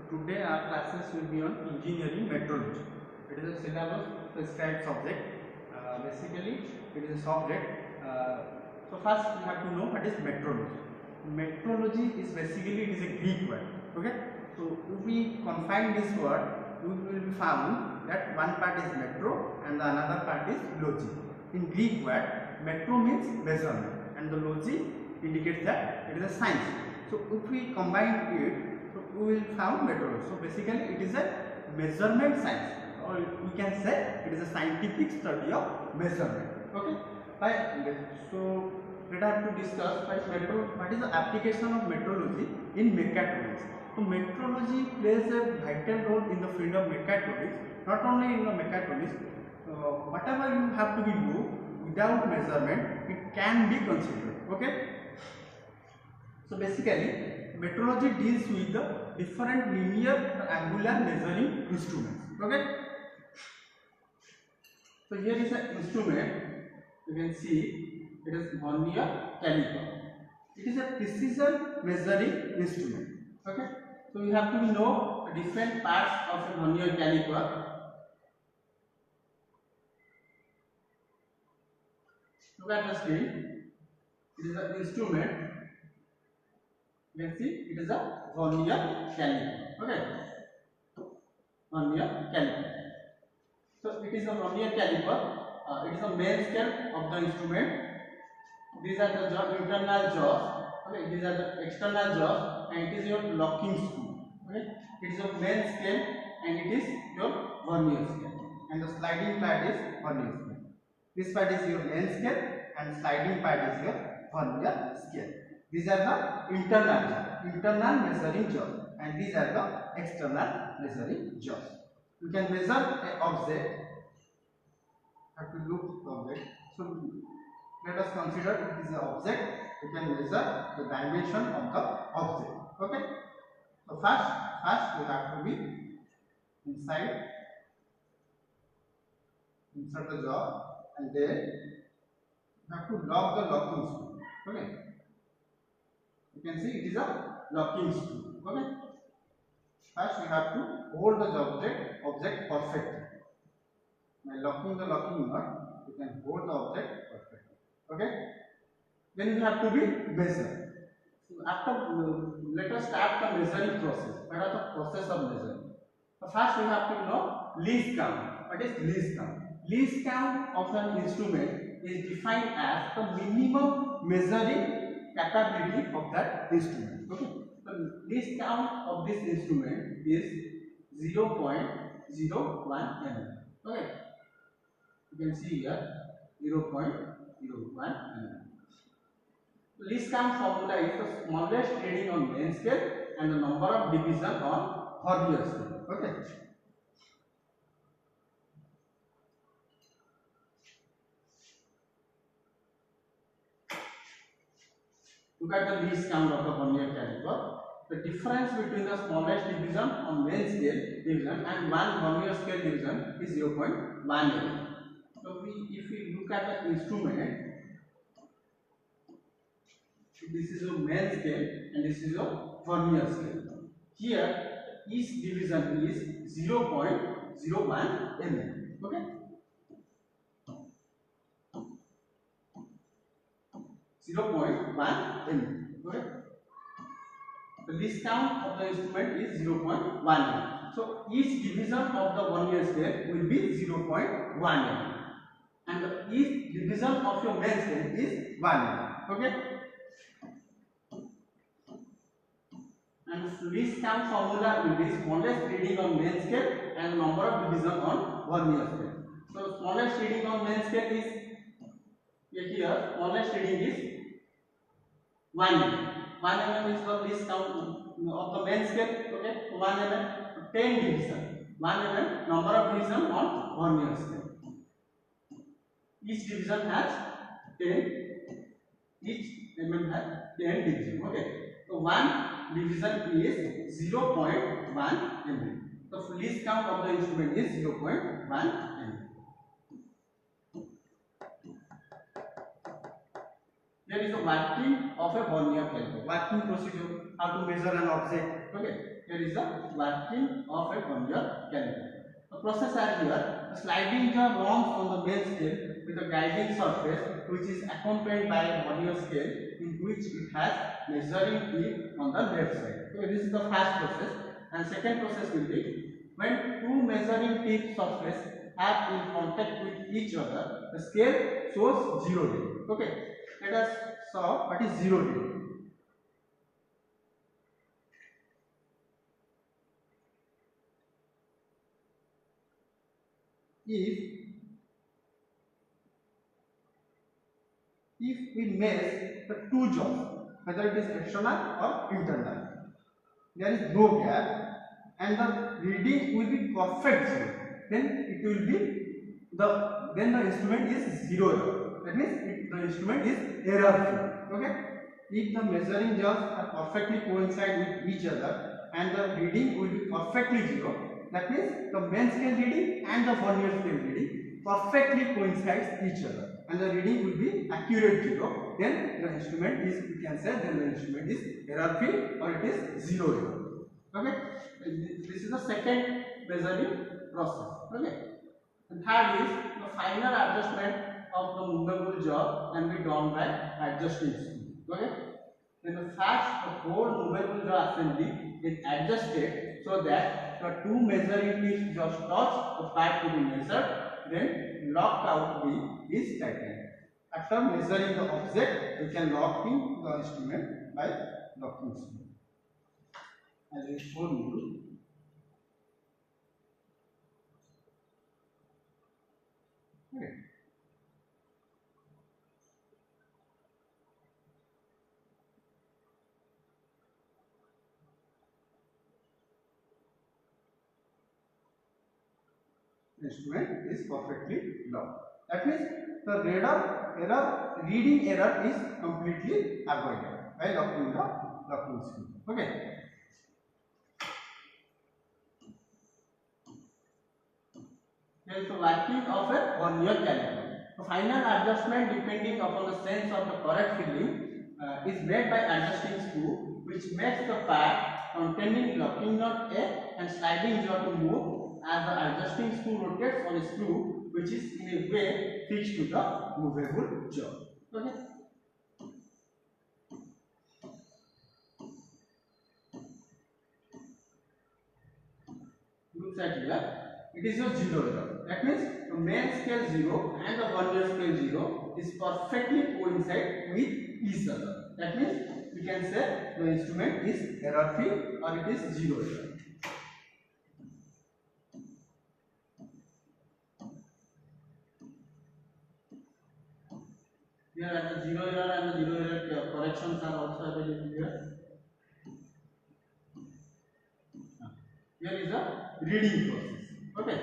today our classes will be on engineering metrology. It is a syllabus prescribed subject. Basically, it is a subject. So first we have to know what is metrology. Metrology is basically it is a Greek word. Okay. So if we confine this word, we will be found that one part is metro and the another part is logy. In Greek word, metro means measurement and the logy indicates that it is a science. So if we combine it, so we will found metrology. So basically it is a measurement science, or we can say it is a scientific study of measurement. Okay. So let us have to discuss what is the application of metrology in mechatronics. So metrology plays a vital role in the field of mechatronics. Not only in the mechatronics, whatever you have to be do without measurement, it can be considered. Okay. So basically, metrology deals with the different linear or angular measuring instruments. Okay. So here is an instrument. You can see it is vernier caliper. It is a precision measuring instrument. Okay. So you have to know the different parts of a vernier caliper. Look at the screen. It is an instrument. You can see it is a vernier caliper. Okay. Vernier caliper. So it is a vernier caliper. It is a main scale of the instrument. These are the internal jaws. Okay. These are the external jaws, and it is your locking screw. Okay. It is a main scale, and it is your vernier scale. And the sliding part is vernier scale. This part is your main scale, and sliding part is your vernier scale. These are the internal measuring jaws, and these are the external measuring jaws. You can measure an object. Have to look at the object. So let us consider it is an object. You can measure the dimension of the object. Okay. So first you have to be insert the jaw, and then you have to lock the locking screw. Okay. You can see it is a locking screw. Okay. First, you have to hold the object perfectly. By locking the locking nut, you can hold the object perfectly. Okay. Then you have to be measured. So after let us start the measuring process. What are the process of measuring? So first, we have to know least count. What is least count? Least count of an instrument is defined as the minimum measuring capability of that instrument. Okay. The least count of this instrument is 0.01 mm. Okay. You can see here 0.01 mm. Least count formula is the smallest reading on main scale and the number of division on vernier scale. Okay. Look at the least count of the vernier caliper. The difference between the smallest division on main scale division and one vernier scale division is 0.1 mm. So if we look at the instrument, this is your main scale and this is your vernier scale. Here each division is 0.01 mm. Okay. 0.1 mm. Okay. The least count of the instrument is 0.1 mm. So each division of the vernier scale will be 0.1 mm, and each division of your main scale is 1 mm. Okay. And the least count formula will be smallest reading on main scale and number of division on vernier scale. So smallest reading on main scale is here. Smallest reading is 1 mm. 1 mm is the least count of the main scale. Okay. 1 mm, 10 division. 1 mm number of division on vernier scale. Each division has 10. Each mm has 10 division. Okay. So 1 division is 0.1 mm. The least count of the instrument is 0.1 mm. Here is the working of a vernier caliper. Working procedure: how to measure an object, Okay, here is the working of a vernier caliper. The process are here. The sliding jaw runs on the main scale with a guiding surface which is accompanied by a vernier scale in which it has measuring teeth on the left side. Okay, this is the first process. And second process will be when two measuring teeth surface have in contact with each other, the scale shows 0 reading. Okay, let us solve what is 0 reading. If we measure the two jaws, whether it is external or internal, there is no gap and the reading will be perfect zero, then it will be then the instrument is zero error. That means the instrument is error free. Okay, if the measuring jaws are perfectly coincide with each other and the reading will be perfectly zero, that means the main scale reading and the vernier scale reading perfectly coincides each other and the reading will be accurate zero, then the instrument is, we can say, then the instrument is error free or it is zero error. Okay, this is the second measuring process. Okay, and third is the final adjustment of the movable jaw can be done by adjusting screw. Okay, then the first, the whole movable jaw assembly is adjusted so that the two measuring teeth just touch the part to be measured, then locked out B is tightened. After measuring the object, we can lock in the instrument by locking screw. As I shown you, okay. Instrument is perfectly locked. That means the reading error is completely avoided by locking the locking screw. Okay. Here is the working of a vernier caliper. The final adjustment depending upon the sense of the correct filling is made by adjusting screw, which makes the part containing locking nut A and sliding jaw to move as the adjusting screw rotates on a screw which is in a way fixed to the movable jaw. Okay. Looks at here. It is your zero error. That means the main scale 0 and the vernier scale 0 is perfectly coincide with each other. That means we can say the instrument is error free or it is zero error. Here at the zero error and the zero error corrections are also available here. Here is the reading process. Okay.